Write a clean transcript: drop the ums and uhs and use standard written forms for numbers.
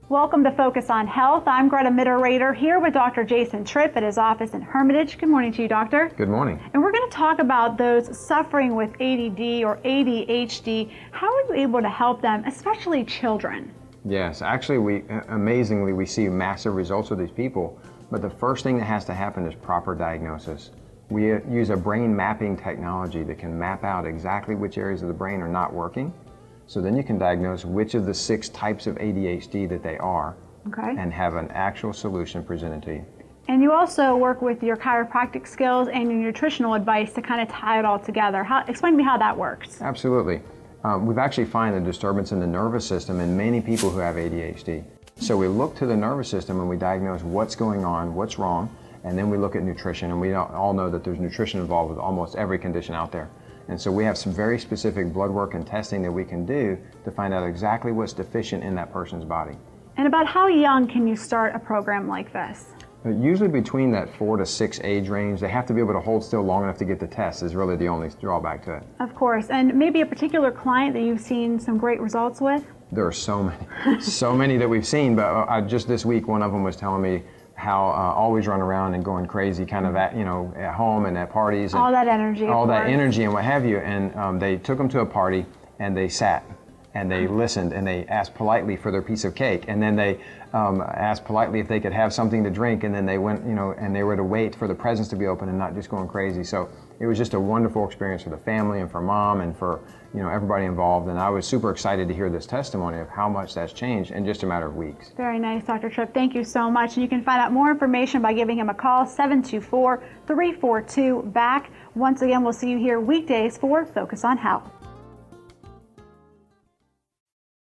Welcome to Focus on Health. I'm Greta Mitterator here with Dr. Jason Tripp at his office in Hermitage. Good morning to you, doctor. Good morning. And we're going to talk about those suffering with ADD or ADHD. How are you able to help them, especially children? Yes, actually, amazingly, we see massive results with these people, but the first thing that has to happen is proper diagnosis. We use a brain mapping technology that can map out exactly which areas of the brain are not working. So then you can diagnose which of the 6 types of ADHD that they are, okay, and have an actual solution presented to you. And you also work with your chiropractic skills and your nutritional advice to kind of tie it all together. Explain to me how that works. Absolutely. We've actually found a disturbance in the nervous system in many people who have ADHD. So we look to the nervous system and we diagnose what's going on, what's wrong, and then we look at nutrition, and we all know that there's nutrition involved with almost every condition out there. And so we have some very specific blood work and testing that we can do to find out exactly what's deficient in that person's body. And about how young can you start a program like this? Usually between that 4 to 6 age range. They have to be able to hold still long enough to get the test is really the only drawback to it. Of course. And maybe a particular client that you've seen some great results with? There are so many that we've seen, but just this week one of them was telling me how always run around and going crazy kind of at home and at parties. And all that energy. All that energy and what have you. And they took them to a party and they sat and they listened and they asked politely for their piece of cake. And then they asked politely if they could have something to drink, and then they went, and they were to wait for the presents to be open and not just going crazy. So it was just a wonderful experience for the family and for mom and for everybody involved. And I was super excited to hear this testimony of how much that's changed in just a matter of weeks. Very nice, Dr. Tripp. Thank you so much. And you can find out more information by giving him a call, 724-342-BACK. Once again, we'll see you here weekdays for Focus on Health.